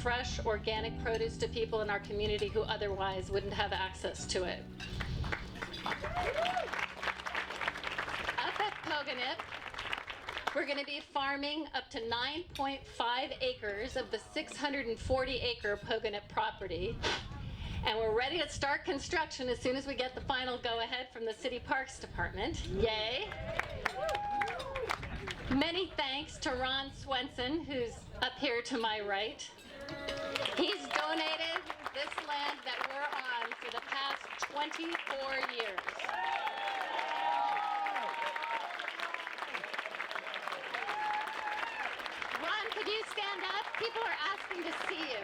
fresh, organic produce to people in our community who otherwise wouldn't have access to it. Up at Pogonip, we're going to be farming up to 9.5 acres of the 640-acre Pogonip property. And we're ready to start construction as soon as we get the final go-ahead from the City Parks Department. Yay! Many thanks to Ron Swenson, who's up here to my right. He's donated this land that we're on for the past 24 years. Ron, could you stand up? People are asking to see you.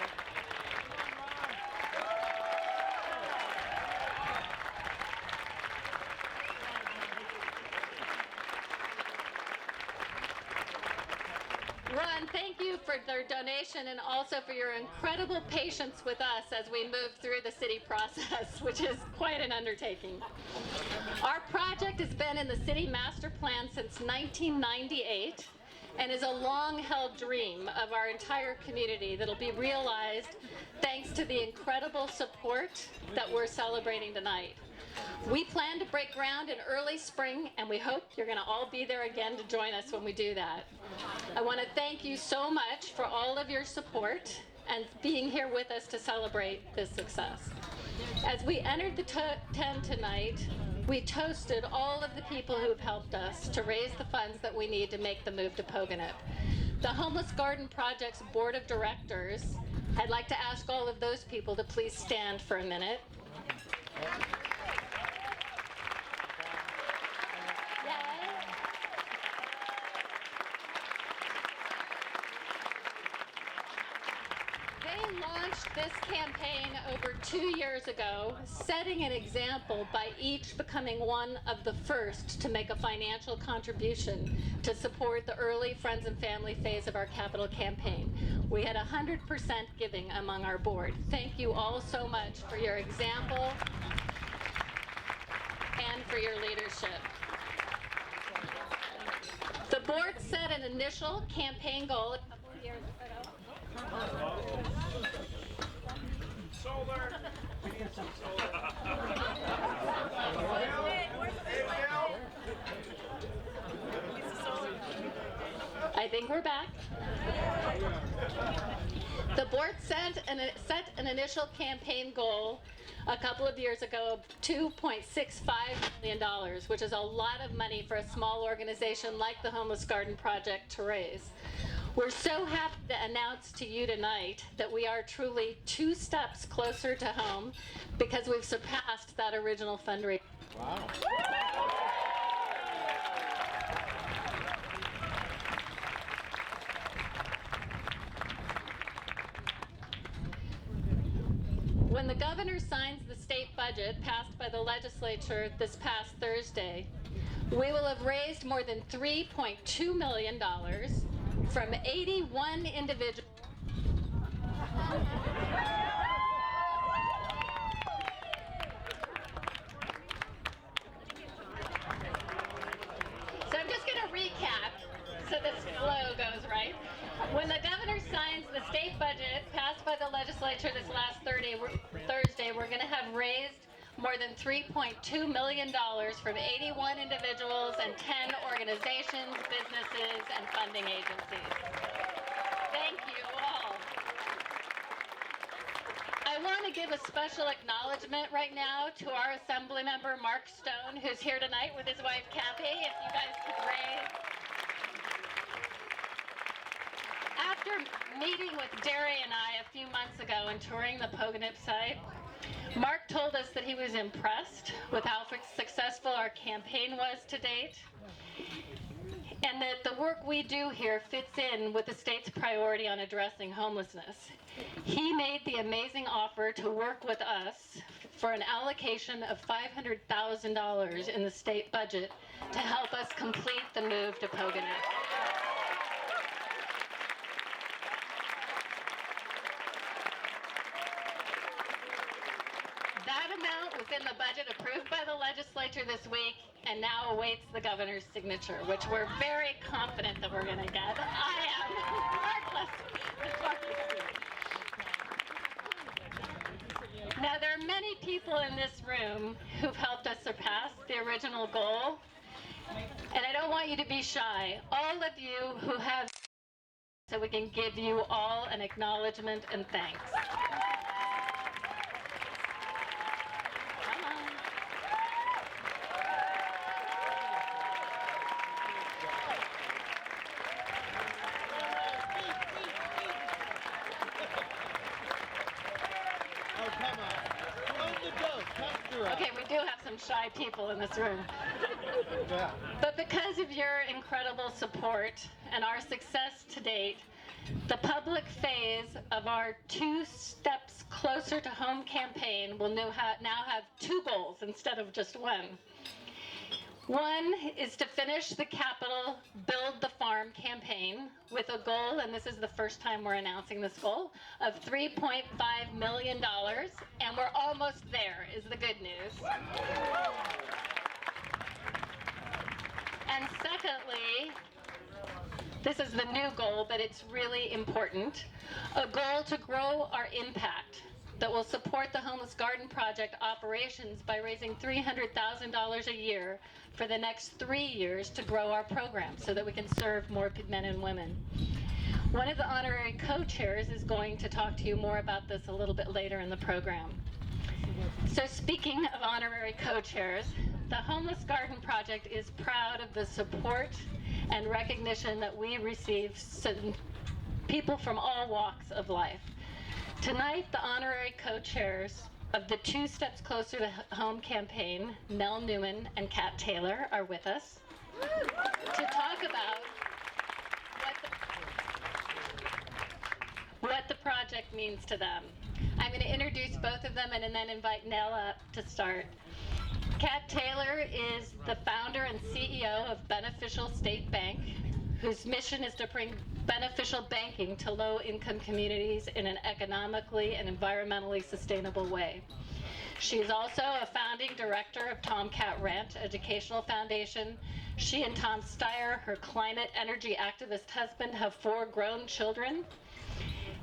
Ron, thank you for their donation and also for your incredible patience with us as we move through the city process, which is quite an undertaking. Our project has been in the city master plan since 1998 and is a long-held dream of our entire community that'll be realized thanks to the incredible support that we're celebrating tonight. We plan to break ground in early spring, and we hope you're going to all be there again to join us when we do that. I want to thank you so much for all of your support and being here with us to celebrate this success. As we entered the tent tonight, we toasted all of the people who have helped us to raise the funds that we need to make the move to Pogonip. The Homeless Garden Project's Board of Directors, I'd like to ask all of those people to please stand for a minute. This campaign over 2 years ago, setting an example by each becoming one of the first to make a financial contribution to support the early friends and family phase of our capital campaign. We had 100% giving among our board. Thank you all so much for your example and for your leadership. The board set an initial campaign goal a couple of years ago. Solar. We need some solar. I think we're back. The board set an initial campaign goal a couple of years ago of $2.65 million, which is a lot of money for a small organization like the Homeless Garden Project to raise. We're so happy to announce to you tonight that we are truly 2 steps closer to home because we've surpassed that original fundraiser. Wow. When the governor signs the state budget passed by the legislature this past Thursday, we will have raised more than $3.2 million from 81 individuals. So I'm just going to recap so this flow goes right. When the governor signs the state budget passed by the legislature this last Thursday, we're going to have raised more than $3.2 million from 81 individuals and 10 organizations, businesses, and funding agencies. Thank you all. I want to give a special acknowledgement right now to our Assembly member, Mark Stone, who's here tonight with his wife, Kathy. If you guys could raise. After meeting with Dari and I a few months ago and touring the Pogonip site, Mark told us that he was impressed with how successful our campaign was to date, and that the work we do here fits in with the state's priority on addressing homelessness. He made the amazing offer to work with us for an allocation of $500,000 in the state budget to help us complete the move to Pogonip. That amount was in the budget approved by the legislature this week and now awaits the governor's signature, which we're very confident that we're going to get. I am. many people in this room who've helped us surpass the original goal, and I don't want you to be shy. All of you who have, so we can give you all an acknowledgement and thanks. Come on. Oh, come on. On the go. Come through. Okay, we do have some shy people in this room. Yeah. But because of your incredible support and our success to date, the public phase of our 2 Steps Closer to Home campaign will now have 2 goals instead of just 1. One is to finish the Capitol Build the Farm campaign with a goal, and this is the first time we're announcing this goal, of $3.5 million, and we're almost there, is the good news. And secondly, this is the new goal, but it's really important, a goal to grow our impact that will support the Homeless Garden Project operations by raising $300,000 a year for the next 3 years to grow our program so that we can serve more men and women. One of the honorary co-chairs is going to talk to you more about this a little bit later in the program. So speaking of honorary co-chairs, the Homeless Garden Project is proud of the support and recognition that we receive from people from all walks of life. Tonight, the honorary co-chairs of the 2 Steps Closer to Home campaign, Nell Newman and Kat Taylor, are with us to talk about what the project means to them. I'm going to introduce both of them and then invite Nell up to start. Kat Taylor is the founder and CEO of Beneficial State Bank, whose mission is to bring beneficial banking to low-income communities in an economically and environmentally sustainable way. She is also a founding director of Tomcat Ranch Educational Foundation. She and Tom Steyer, her climate energy activist husband, have 4 grown children.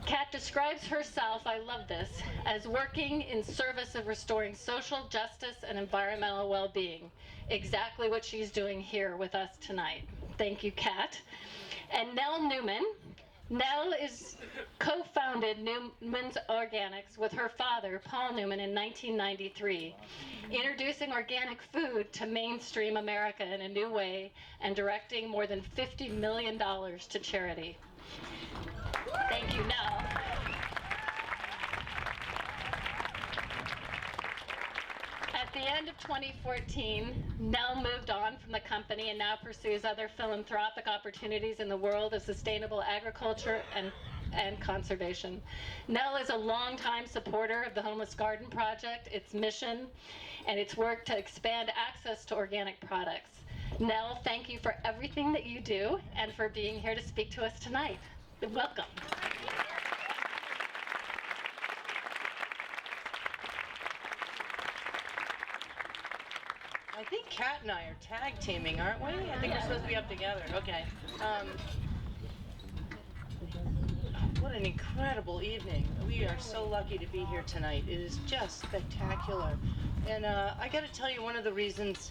Kat describes herself, I love this, as working in service of restoring social justice and environmental well-being. Exactly what she's doing here with us tonight. Thank you, Kat. And Nell Newman. Nell is co-founded Newman's Organics with her father, Paul Newman, in 1993, introducing organic food to mainstream America in a new way and directing more than $50 million to charity. Thank you, Nell. At the end of 2014, Nell moved on from the company and now pursues other philanthropic opportunities in the world of sustainable agriculture and conservation. Nell is a longtime supporter of the Homeless Garden Project, its mission, and its work to expand access to organic products. Nell, thank you for everything that you do and for being here to speak to us tonight. Welcome. I think Kat and I are tag teaming, aren't we? I think we're supposed to be up together. Okay. What an incredible evening. We are so lucky to be here tonight. It is just spectacular. And I got to tell you, one of the reasons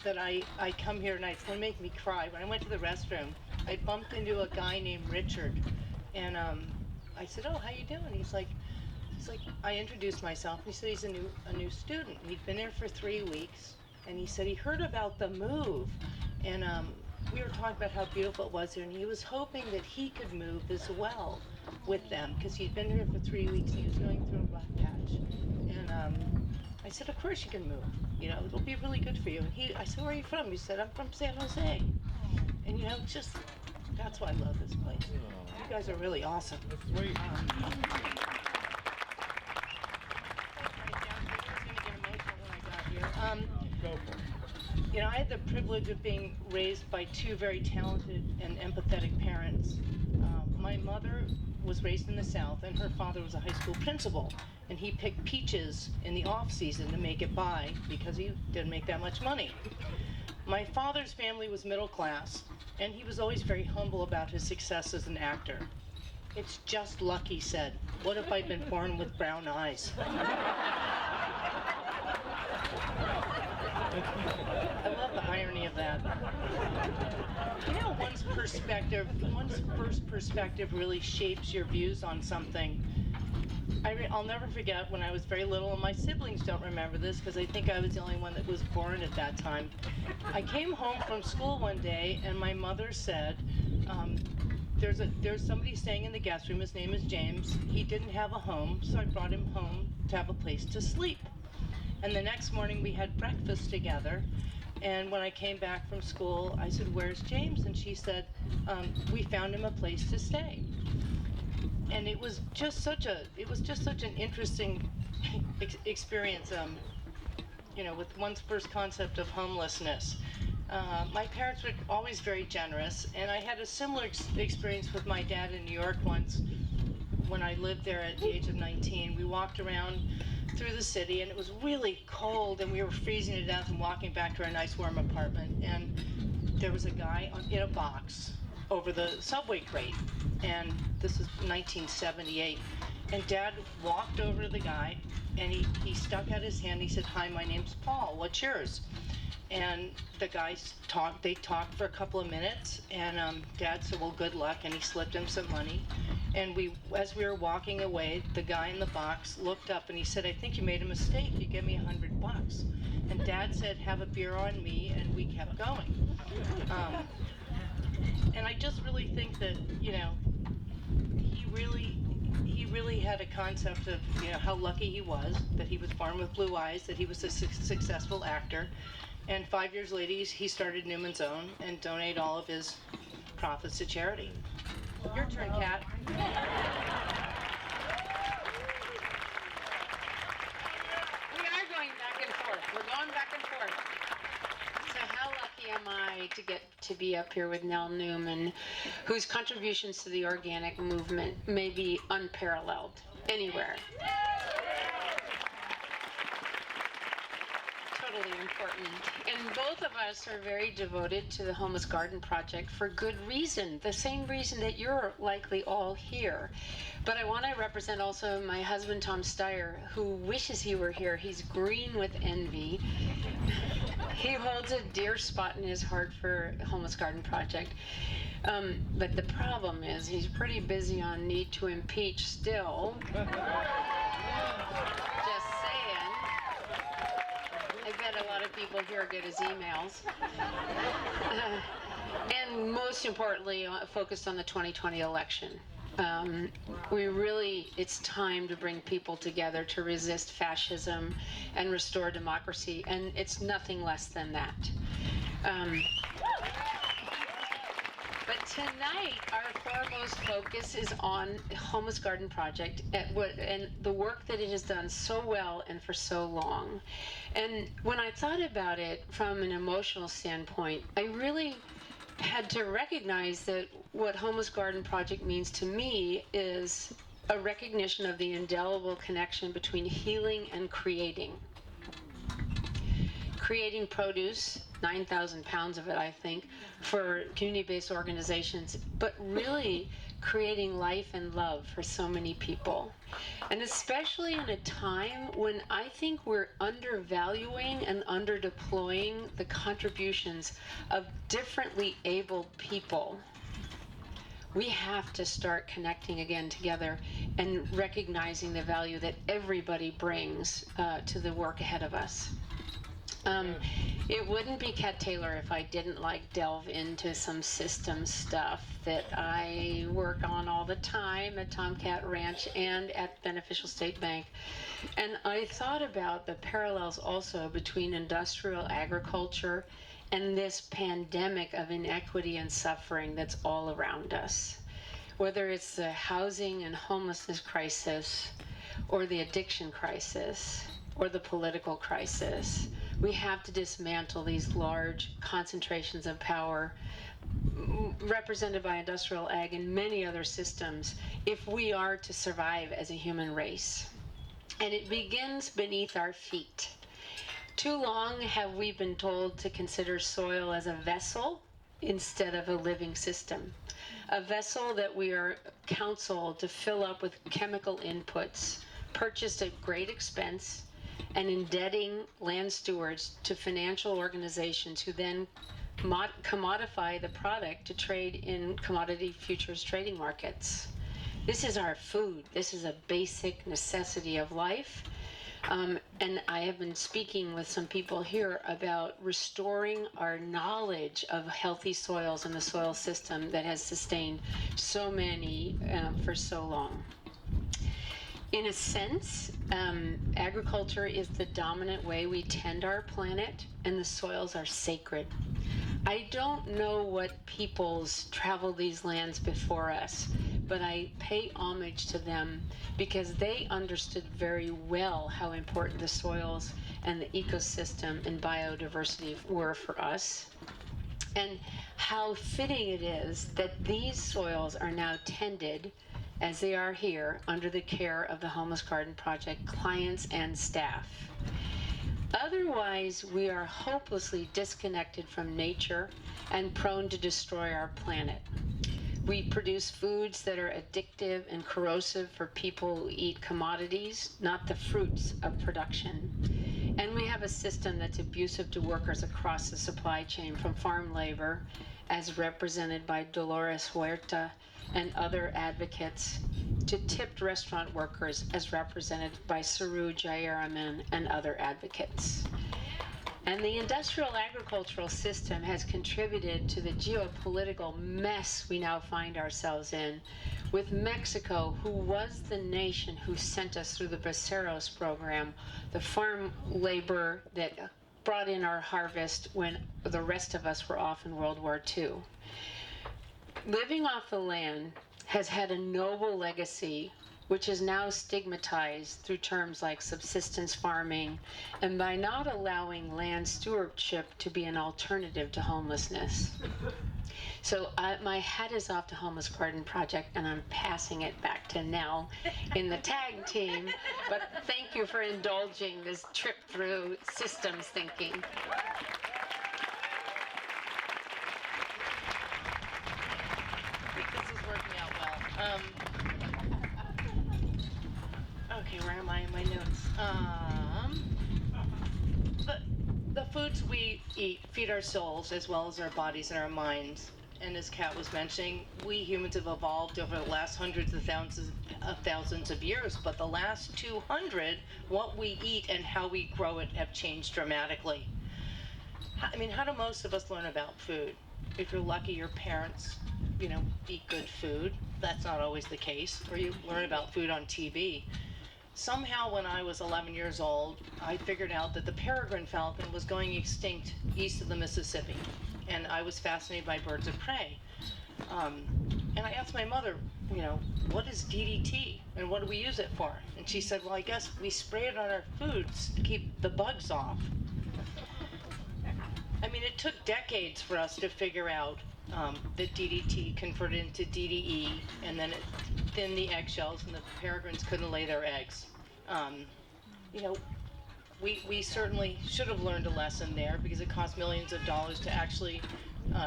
that I come here tonight, it's going to make me cry. When I went to the restroom, I bumped into a guy named Richard. And I said, "Oh, how you doing?" He's like, I introduced myself. He said he's a new student. He'd been there for 3 weeks, and he said he heard about the move, and we were talking about how beautiful it was here, and he was hoping that he could move as well with them because he'd been here for 3 weeks and he was going through a rough patch. And I said, "Of course you can move. You know, it'll be really good for you." And I said, "Where are you from?" He said, "I'm from San Jose." And you know, just that's why I love this place. You guys are really awesome. Sweet. You know, I had the privilege of being raised by 2 very talented and empathetic parents. My mother was raised in the South, and her father was a high school principal, and he picked peaches in the off season to make it by because he didn't make that much money. My father's family was middle class, and he was always very humble about his success as an actor. It's just luck, he said. What if I'd been born with brown eyes? I love the irony of that. You know, one's first perspective really shapes your views on something. I'll never forget when I was very little, and my siblings don't remember this because I think I was the only one that was born at that time. I came home from school one day, and my mother said, there's somebody staying in the guest room. His name is James. He didn't have a home, so I brought him home to have a place to sleep. And the next morning we had breakfast together. And when I came back from school, I said, "Where's James?" And she said, "We found him a place to stay." And it was just such an interesting experience, you know, with one's first concept of homelessness. My parents were always very generous, and I had a similar experience with my dad in New York once when I lived there at the age of 19. We walked around through the city, and it was really cold, and we were freezing to death and walking back to our nice warm apartment, and there was a guy in a box over the subway grate, and this is 1978, and Dad walked over to the guy, and he stuck out his hand. He said, "Hi, my name's Paul. What's yours?" And the guys they talked for a couple of minutes, and Dad said, "Well, good luck," and he slipped him some money. And as we were walking away, the guy in the box looked up and he said, "I think you made a mistake. You gave me $100. And Dad said, "Have a beer on me," and we kept going. And I just really think that, you know, he really had a concept of, you know, how lucky he was, that he was born with blue eyes, that he was a successful actor. And 5 years later, he started Newman's Own and donated all of his profits to charity. Your turn, Kat. We are going back and forth. We're going back and forth. So how lucky am I to get to be up here with Nell Newman, whose contributions to the organic movement may be unparalleled anywhere. Totally important. And both of us are very devoted to the Homeless Garden Project for good reason, the same reason that you're likely all here. But I want to represent also my husband, Tom Steyer, who wishes he were here. He's green with envy. He holds a dear spot in his heart for Homeless Garden Project. But the problem is he's pretty busy on Need to Impeach still. Just saying. I bet a lot of people here get his emails. And most importantly, focused on the 2020 election. It's time to bring people together to resist fascism and restore democracy, and it's nothing less than that. But tonight, our foremost focus is on Homeless Garden Project and the work that it has done so well and for so long. And when I thought about it from an emotional standpoint, I really had to recognize that what Homeless Garden Project means to me is a recognition of the indelible connection between healing and creating. Creating produce, 9,000 pounds of it, I think, for community-based organizations, but really creating life and love for so many people. And especially in a time when I think we're undervaluing and underdeploying the contributions of differently abled people. We have to start connecting again together and recognizing the value that everybody brings to the work ahead of us. It wouldn't be Kat Taylor if I didn't delve into some system stuff that I work on all the time at Tomcat Ranch and at Beneficial State Bank. And I thought about the parallels also between industrial agriculture and this pandemic of inequity and suffering that's all around us. Whether it's the housing and homelessness crisis, or the addiction crisis, or the political crisis, we have to dismantle these large concentrations of power represented by industrial ag and many other systems if we are to survive as a human race. And it begins beneath our feet. Too long have we been told to consider soil as a vessel instead of a living system. A vessel that we are counseled to fill up with chemical inputs, purchased at great expense, and indebting land stewards to financial organizations who then commodify the product to trade in commodity futures trading markets. This is our food. This is a basic necessity of life. And I have been speaking with some people here about restoring our knowledge of healthy soils and the soil system that has sustained so many for so long. In a sense, agriculture is the dominant way we tend our planet, and the soils are sacred. I don't know what peoples traveled these lands before us, but I pay homage to them because they understood very well how important the soils and the ecosystem and biodiversity were for us, and how fitting it is that these soils are now tended as they are here under the care of the Homeless Garden Project clients and staff. Otherwise, we are hopelessly disconnected from nature and prone to destroy our planet. We produce foods that are addictive and corrosive for people who eat commodities, not the fruits of production. And we have a system that's abusive to workers across the supply chain, from farm labor, as represented by Dolores Huerta and other advocates, to tipped restaurant workers, as represented by Saru Jayaraman and other advocates. And the industrial agricultural system has contributed to the geopolitical mess we now find ourselves in, with Mexico, who was the nation who sent us through the Braceros program, the farm labor that brought in our harvest when the rest of us were off in World War II. Living off the land has had a noble legacy, which is now stigmatized through terms like subsistence farming and by not allowing land stewardship to be an alternative to homelessness. So my hat is off to Homeless Garden Project, and I'm passing it back to Nell in the tag team. But thank you for indulging this trip through systems thinking. I think this is working out well. Okay, where am I in my notes? The foods we eat feed our souls as well as our bodies and our minds. And as Kat was mentioning, we humans have evolved over the last hundreds of thousands of years, but the last 200, what we eat and how we grow it have changed dramatically. I mean, how do most of us learn about food? If you're lucky, your parents, eat good food. That's not always the case. Or you learn about food on TV. Somehow, when I was 11 years old, I figured out that the peregrine falcon was going extinct east of the Mississippi. And I was fascinated by birds of prey. And I asked my mother, what is DDT and what do we use it for? And she said, well, I guess we spray it on our foods to keep the bugs off. I mean, it took decades for us to figure out that DDT converted into DDE, and then it thinned the eggshells and the peregrines couldn't lay their eggs. We certainly should have learned a lesson there, because it cost millions of dollars to actually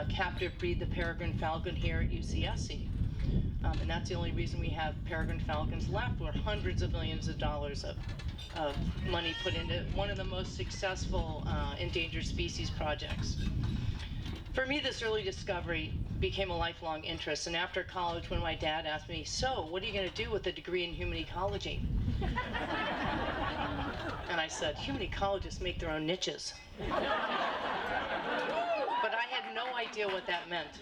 captive breed the peregrine falcon here at UCSC. And that's the only reason we have peregrine falcons left, were hundreds of millions of dollars of money put into one of the most successful endangered species projects. For me, this early discovery became a lifelong interest, and after college, when my dad asked me, so what are you going to do with a degree in human ecology? And I said, human ecologists make their own niches. But I had no idea what that meant.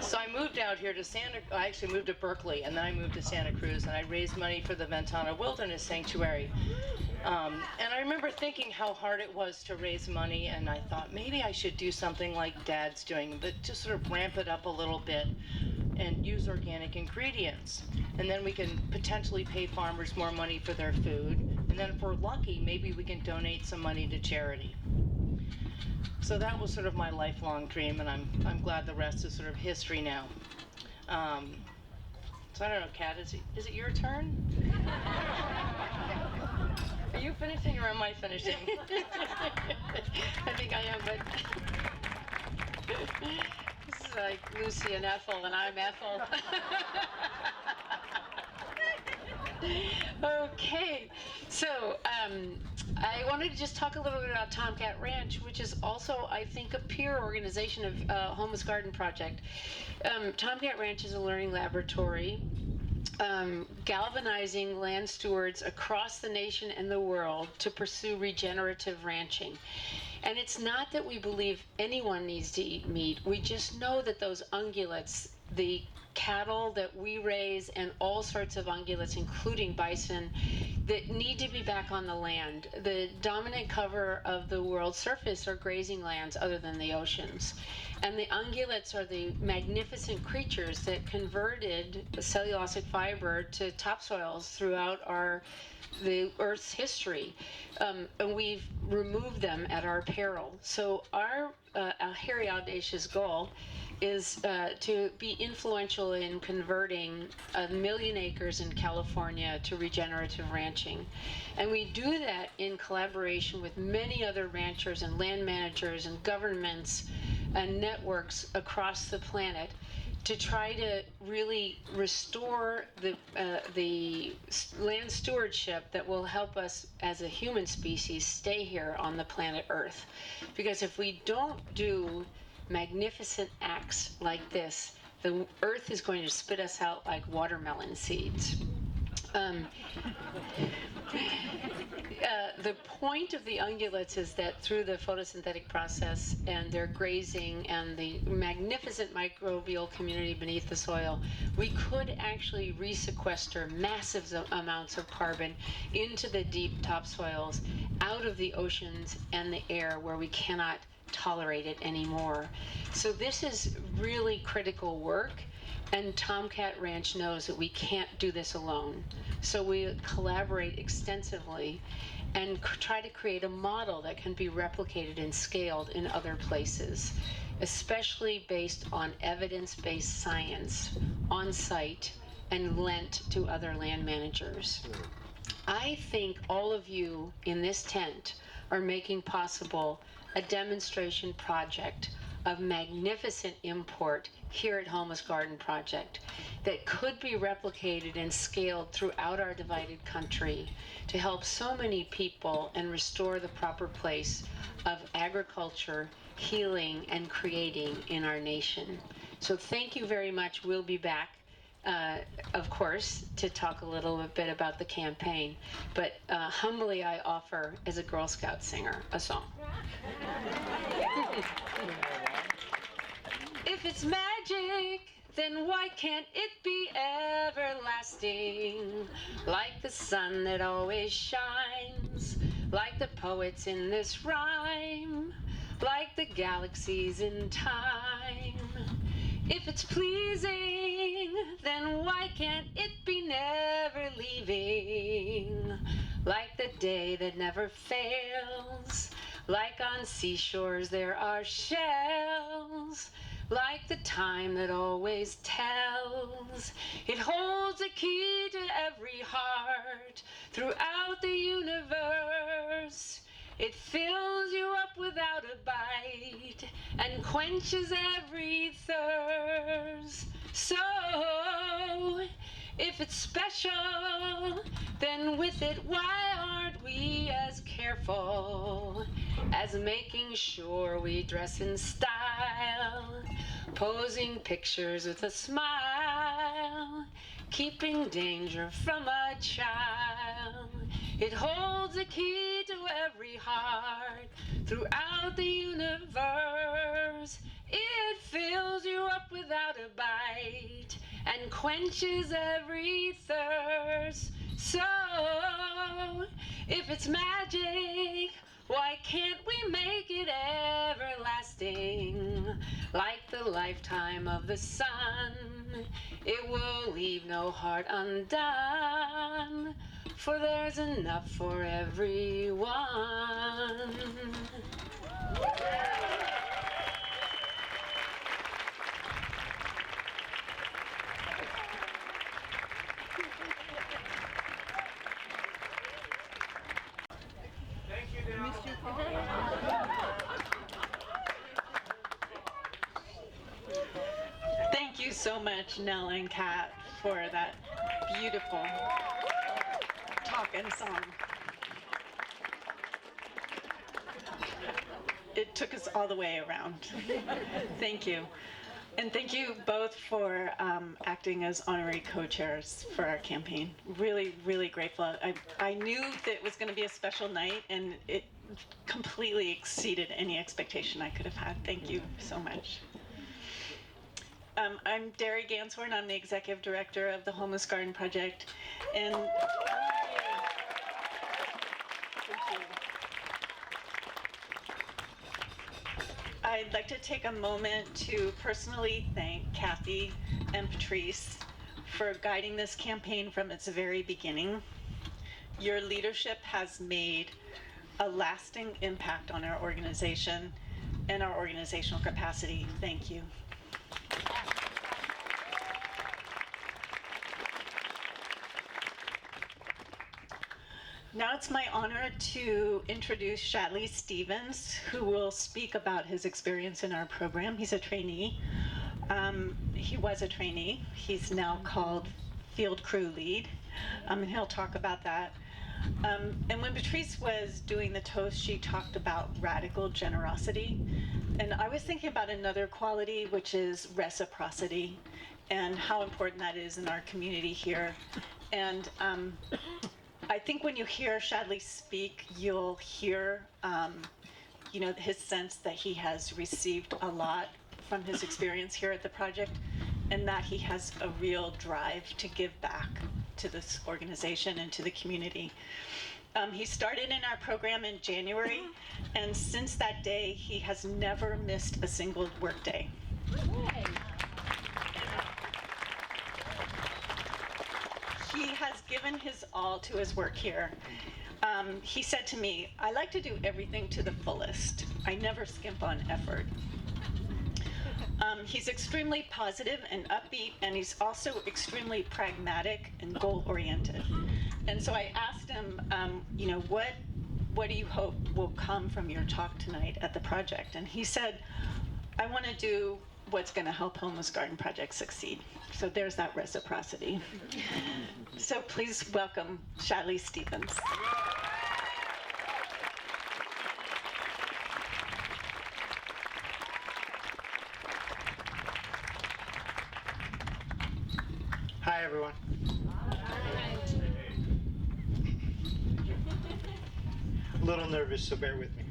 So I moved out here to I actually moved to Berkeley, and then I moved to Santa Cruz, and I raised money for the Ventana Wilderness Sanctuary. And I remember thinking how hard it was to raise money, and I thought maybe I should do something like Dad's doing, but just sort of ramp it up a little bit and use organic ingredients. And then we can potentially pay farmers more money for their food. And then if we're lucky, maybe we can donate some money to charity. So that was sort of my lifelong dream, and I'm glad the rest is sort of history now. So I don't know, Kat, is it your turn? Are you finishing or am I finishing? I think I am, but This is like Lucy and Ethel, and I'm Ethel. Okay, so I wanted to just talk a little bit about Tomcat Ranch, which is also, I think, a peer organization of Homeless Garden Project. Tomcat Ranch is a learning laboratory galvanizing land stewards across the nation and the world to pursue regenerative ranching. And it's not that we believe anyone needs to eat meat. We just know that those ungulates, the cattle that we raise, and all sorts of ungulates, including bison, that need to be back on the land. The dominant cover of the world's surface are grazing lands other than the oceans. And the ungulates are the magnificent creatures that converted cellulosic fiber to topsoils throughout the Earth's history, and we've removed them at our peril. So our hairy audacious goal is to be influential in converting 1 million acres in California to regenerative ranching. And we do that in collaboration with many other ranchers and land managers and governments and networks across the planet to try to really restore the land stewardship that will help us as a human species stay here on the planet Earth. Because if we don't do magnificent acts like this, the Earth is going to spit us out like watermelon seeds. The point of the ungulates is that through the photosynthetic process and their grazing and the magnificent microbial community beneath the soil, we could actually resequester massive amounts of carbon into the deep topsoils, out of the oceans and the air where we cannot tolerate it anymore. So this is really critical work. And Tomcat Ranch knows that we can't do this alone. So we collaborate extensively and try to create a model that can be replicated and scaled in other places, especially based on evidence-based science on site and lent to other land managers. I think all of you in this tent are making possible a demonstration project of magnificent import here at Homeless Garden Project that could be replicated and scaled throughout our divided country to help so many people and restore the proper place of agriculture, healing, and creating in our nation. So thank you very much. We'll be back, of course, to talk a little bit about the campaign. But humbly I offer, as a Girl Scout singer, a song. If it's magic, then why can't it be everlasting? Like the sun that always shines, like the poets in this rhyme, like the galaxies in time. If it's pleasing, then why can't it be never leaving? Like the day that never fails, like on seashores there are shells, like the time that always tells. It holds a key to every heart throughout the universe. It fills you up without a bite and quenches every thirst. So, if it's special, then with it, why aren't we as careful as making sure we dress in style, posing pictures with a smile, keeping danger from a child? It holds a key to every heart throughout the universe. It fills you up without a bite and quenches every thirst. So, if it's magic, why can't we make it everlasting? Like the lifetime of the sun, it will leave no heart undone, for there's enough for everyone. Thank you, Nell. so much, Nell and Kat, for that beautiful talk and song. It took us all the way around. Thank you. And thank you both for acting as honorary co-chairs for our campaign. Really, really grateful. I knew that it was going to be a special night, and it completely exceeded any expectation I could have had. Thank you so much. I'm Dari Ganshorn. I'm the executive director of the Homeless Garden Project. And thank you. I'd like to take a moment to personally thank Kathy and Patrice for guiding this campaign from its very beginning. Your leadership has made a lasting impact on our organization and our organizational capacity. Thank you. Now it's my honor to introduce Shotley Stephens, who will speak about his experience in our program. He's a trainee. He was a trainee. He's now called Field Crew Lead, and he'll talk about that. And when Patrice was doing the toast, she talked about radical generosity. And I was thinking about another quality, which is reciprocity, and how important that is in our community here. And I think when you hear Shotley speak, you'll hear, his sense that he has received a lot from his experience here at the project, and that he has a real drive to give back to this organization and to the community. He started in our program in January, and since that day, he has never missed a single workday. He has given his all to his work here. He said to me, "I like to do everything to the fullest. I never skimp on effort." He's extremely positive and upbeat, and he's also extremely pragmatic and goal-oriented. And so I asked him, what do you hope will come from your talk tonight at the project? And he said, "I want to do what's going to help Homeless Garden Project succeed." So there's that reciprocity. So please welcome Shotley Stephens. Hi, everyone. A little nervous, so bear with me.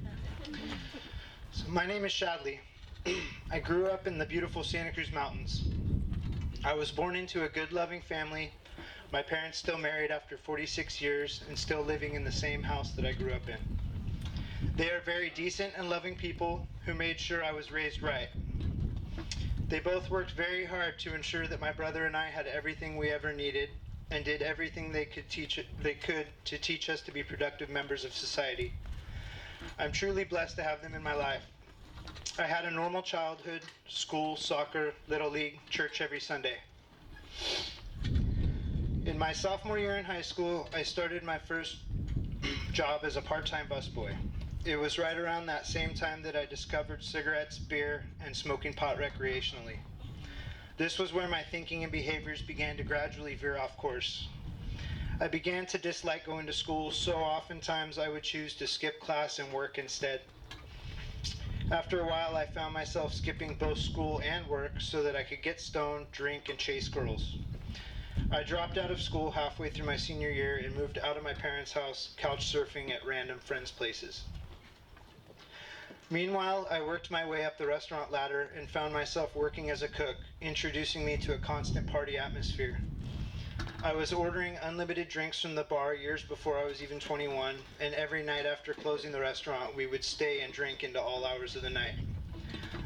So my name is Shotley. I grew up in the beautiful Santa Cruz Mountains. I was born into a good, loving family. My parents still married after 46 years and still living in the same house that I grew up in. They are very decent and loving people who made sure I was raised right. They both worked very hard to ensure that my brother and I had everything we ever needed and did everything they could to teach us to be productive members of society. I'm truly blessed to have them in my life. I had a normal childhood: school, soccer, Little League, church every Sunday. In my sophomore year in high school, I started my first job as a part-time busboy. It was right around that same time that I discovered cigarettes, beer, and smoking pot recreationally. This was where my thinking and behaviors began to gradually veer off course. I began to dislike going to school, so oftentimes I would choose to skip class and work instead. After a while, I found myself skipping both school and work so that I could get stoned, drink, and chase girls. I dropped out of school halfway through my senior year and moved out of my parents' house, couch surfing at random friends' places. Meanwhile, I worked my way up the restaurant ladder and found myself working as a cook, introducing me to a constant party atmosphere. I was ordering unlimited drinks from the bar years before I was even 21, and every night after closing the restaurant, we would stay and drink into all hours of the night.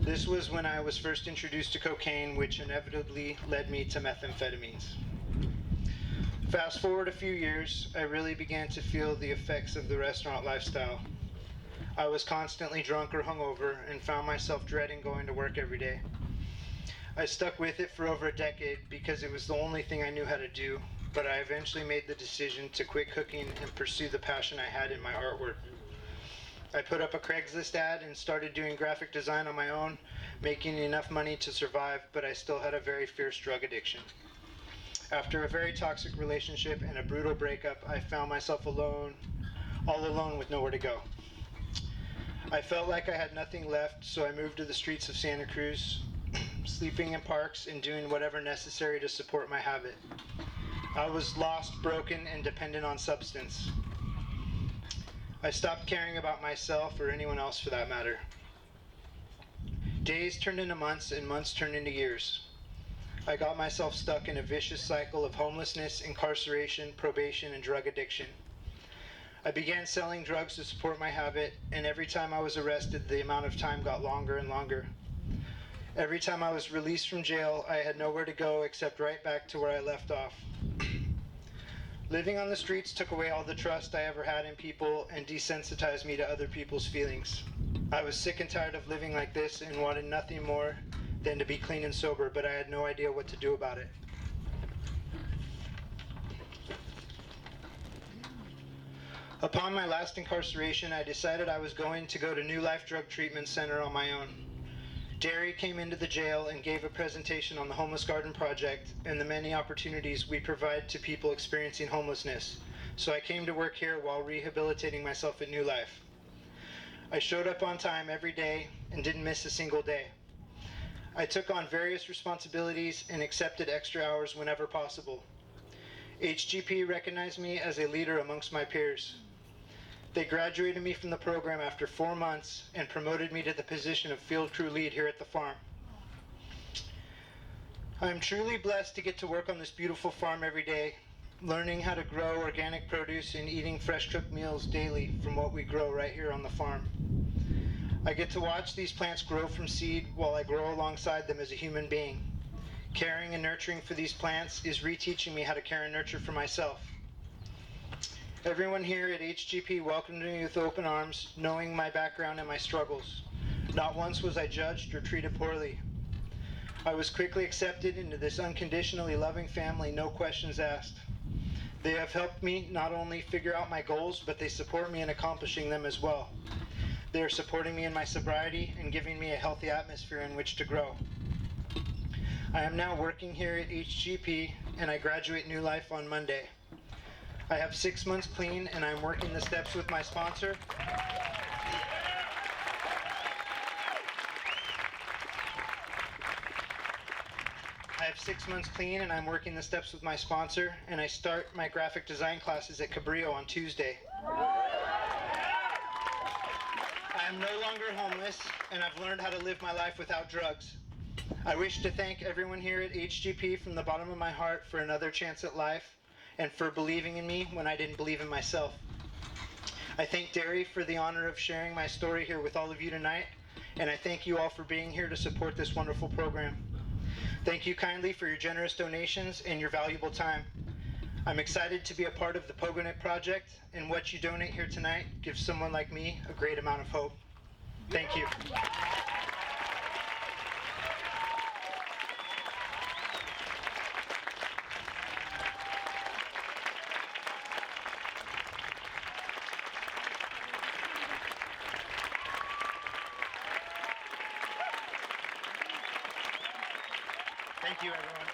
This was when I was first introduced to cocaine, which inevitably led me to methamphetamines. Fast forward a few years, I really began to feel the effects of the restaurant lifestyle. I was constantly drunk or hungover and found myself dreading going to work every day. I stuck with it for over a decade because it was the only thing I knew how to do, but I eventually made the decision to quit cooking and pursue the passion I had in my artwork. I put up a Craigslist ad and started doing graphic design on my own, making enough money to survive, but I still had a very fierce drug addiction. After a very toxic relationship and a brutal breakup, I found myself alone, all alone with nowhere to go. I felt like I had nothing left, so I moved to the streets of Santa Cruz, sleeping in parks and doing whatever necessary to support my habit. I was lost, broken, and dependent on substance. I stopped caring about myself or anyone else for that matter. Days turned into months and months turned into years. I got myself stuck in a vicious cycle of homelessness, incarceration, probation, and drug addiction. I began selling drugs to support my habit, and every time I was arrested, the amount of time got longer and longer. Every time I was released from jail, I had nowhere to go except right back to where I left off. Living on the streets took away all the trust I ever had in people and desensitized me to other people's feelings. I was sick and tired of living like this and wanted nothing more than to be clean and sober, but I had no idea what to do about it. Upon my last incarceration, I decided I was going to go to New Life Drug Treatment Center on my own. Dari came into the jail and gave a presentation on the Homeless Garden Project and the many opportunities we provide to people experiencing homelessness. So I came to work here while rehabilitating myself at New Life. I showed up on time every day and didn't miss a single day. I took on various responsibilities and accepted extra hours whenever possible. HGP recognized me as a leader amongst my peers. They graduated me from the program after 4 months and promoted me to the position of field crew lead here at the farm. I am truly blessed to get to work on this beautiful farm every day, learning how to grow organic produce and eating fresh cooked meals daily from what we grow right here on the farm. I get to watch these plants grow from seed while I grow alongside them as a human being. Caring and nurturing for these plants is reteaching me how to care and nurture for myself. Everyone here at HGP welcomed me with open arms, knowing my background and my struggles. Not once was I judged or treated poorly. I was quickly accepted into this unconditionally loving family, no questions asked. They have helped me not only figure out my goals, but they support me in accomplishing them as well. They are supporting me in my sobriety and giving me a healthy atmosphere in which to grow. I am now working here at HGP, and I graduate New Life on Monday. I have 6 months clean, and I'm working the steps with my sponsor. I have 6 months clean, and I'm working the steps with my sponsor, and I start my graphic design classes at Cabrillo on Tuesday. I am no longer homeless, and I've learned how to live my life without drugs. I wish to thank everyone here at HGP from the bottom of my heart for another chance at life and for believing in me when I didn't believe in myself. I thank Dari for the honor of sharing my story here with all of you tonight, and I thank you all for being here to support this wonderful program. Thank you kindly for your generous donations and your valuable time. I'm excited to be a part of the Pogonet Project, and what you donate here tonight gives someone like me a great amount of hope. Thank you. Thank you, everyone.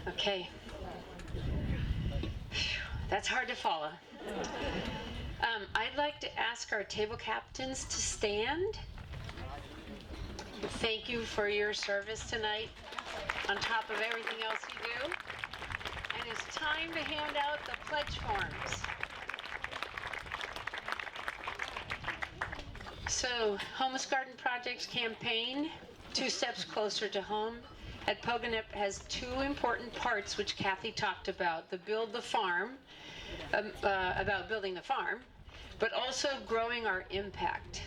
Okay. That's hard to follow. I'd like to ask our table captains to stand. Thank you for your service tonight, on top of everything else you do. And it's time to hand out the pledge forms. So, Homeless Garden Project's campaign, 2 Steps Closer to Home, at Pogonet has 2 important parts which Kathy talked about. The Build the Farm, about building the farm, but also growing our impact.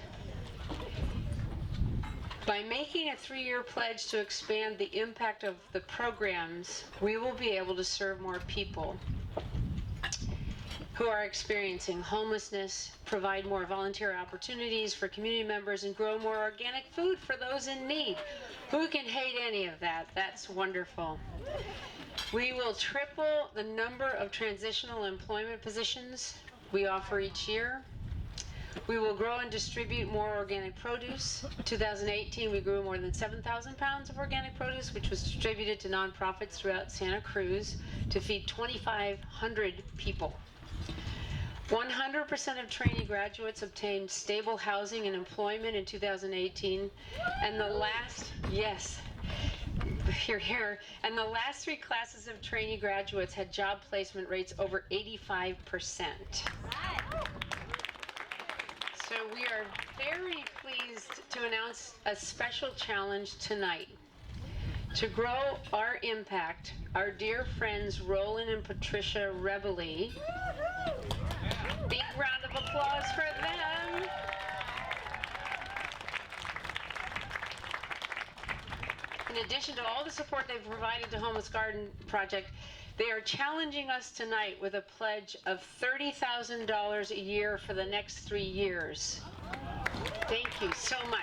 By making a 3-year pledge to expand the impact of the programs, we will be able to serve more people. who are experiencing homelessness, provide more volunteer opportunities for community members, and grow more organic food for those in need. Who can hate any of that? That's wonderful. We will triple the number of transitional employment positions we offer each year. We will grow and distribute more organic produce. 2018, we grew more than 7,000 pounds of organic produce, which was distributed to nonprofits throughout Santa Cruz to feed 2,500 people. 100% of trainee graduates obtained stable housing and employment in 2018, and the last, yes, here, and the last 3 classes of trainee graduates had job placement rates over 85%. So we are very pleased to announce a special challenge tonight. To grow our impact, our dear friends Roland and Patricia Rebele, big round of applause for them. In addition to all the support they've provided to Homeless Garden Project, they are challenging us tonight with a pledge of $30,000 a year for the next 3 years. Thank you so much.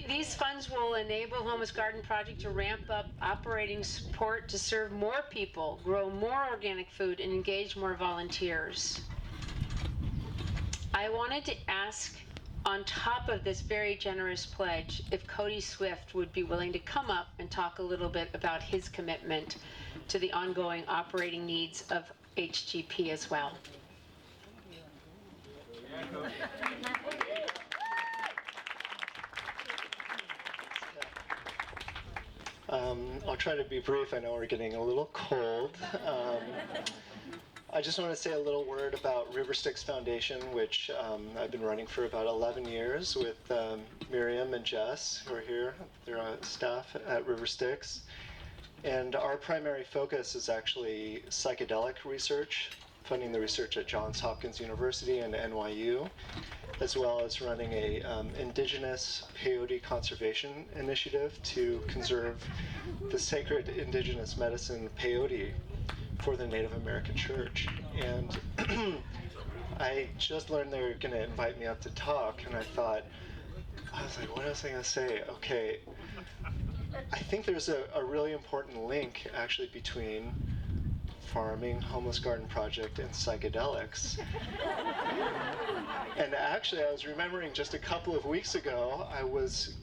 These funds will enable Homeless Garden Project to ramp up operating support to serve more people, grow more organic food, and engage more volunteers. I wanted to ask, on top of this very generous pledge, if Cody Swift would be willing to come up and talk a little bit about his commitment to the ongoing operating needs of HGP as well. I'll try to be brief. I know we're getting a little cold. I just want to say a little word about River Styx Foundation, which I've been running for about 11 years with Miriam and Jess, who are here. They're staff at River Styx. And our primary focus is actually psychedelic research, funding the research at Johns Hopkins University and NYU, as well as running a indigenous peyote conservation initiative to conserve the sacred indigenous medicine peyote for the Native American Church. And I just learned they were going to invite me up to talk, and I was like, what else am I going to say? Okay, I think there's a really important link actually between farming, Homeless Garden Project, and psychedelics. And actually, I was remembering just a couple of weeks ago, I was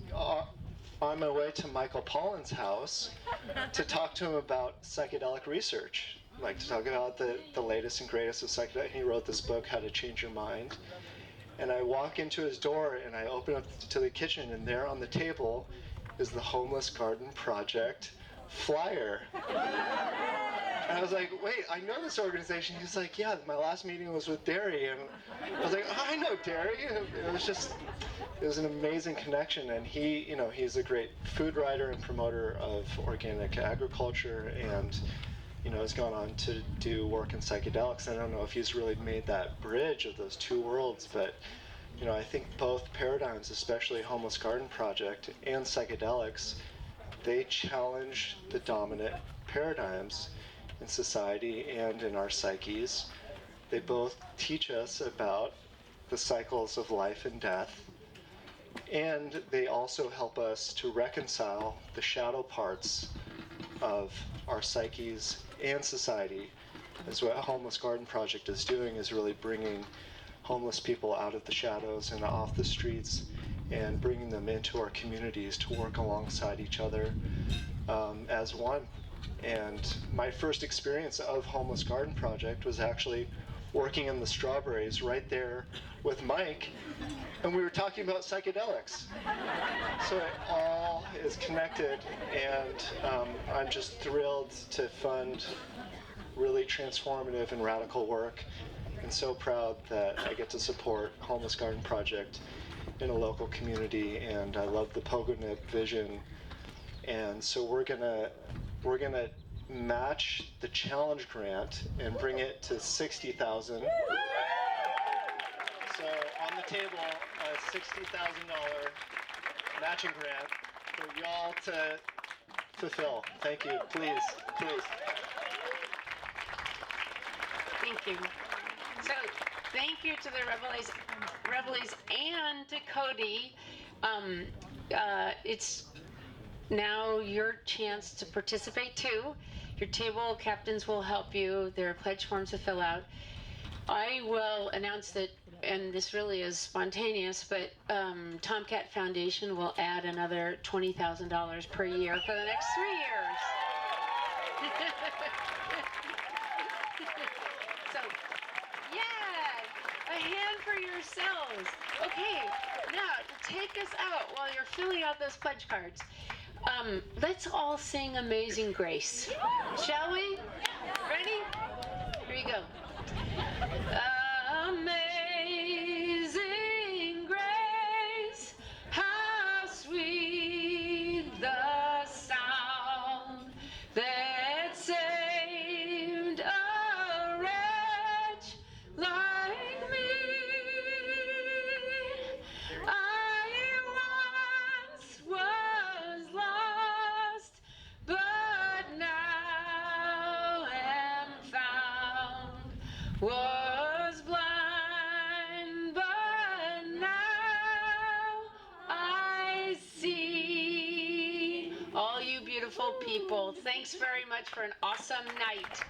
on my way to Michael Pollan's house to talk to him about psychedelic research, like to talk about the latest and greatest of psychedelics. He wrote this book, How to Change Your Mind. And I walk into his door and I open up to the kitchen, and there on the table is the Homeless Garden Project flyer. And I was like, wait, I know this organization. He was like, yeah, my last meeting was with Dari. And I was like, oh, I know Dari. It was an amazing connection. And he's a great food writer and promoter of organic agriculture, and has gone on to do work in psychedelics. I don't know if he's really made that bridge of those two worlds, but I think both paradigms, especially Homeless Garden Project and psychedelics, they challenge the dominant paradigms in society and in our psyches. They both teach us about the cycles of life and death, and they also help us to reconcile the shadow parts of our psyches and society. As what Homeless Garden Project is doing, is really bringing homeless people out of the shadows and off the streets and bringing them into our communities to work alongside each other as one. And my first experience of Homeless Garden Project was actually working in the strawberries right there with Mike, and we were talking about psychedelics. So it all is connected, and I'm just thrilled to fund really transformative and radical work, and so proud that I get to support Homeless Garden Project in a local community, and I love the Pogonip vision. And so we're gonna match the challenge grant and bring it to $60,000. So on the table, a $60,000 matching grant for y'all to fulfill. Thank you. Please, please. Thank you. So, thank you to the Revelies and to Cody. It's now your chance to participate too. Your table captains will help you. There are pledge forms to fill out. I will announce that, and this really is spontaneous, but Tomcat Foundation will add another $20,000 per year for the next 3 years. So, yeah, a hand for yourselves. Okay, now to take us out while you're filling out those pledge cards, let's all sing Amazing Grace. Shall we? Ready? Here you go. Amazing grace, how sweet the sound that saved a wretch like me. I once was lost, but now am found. Was blind, but now I see. All you beautiful people, thanks very much for an awesome night.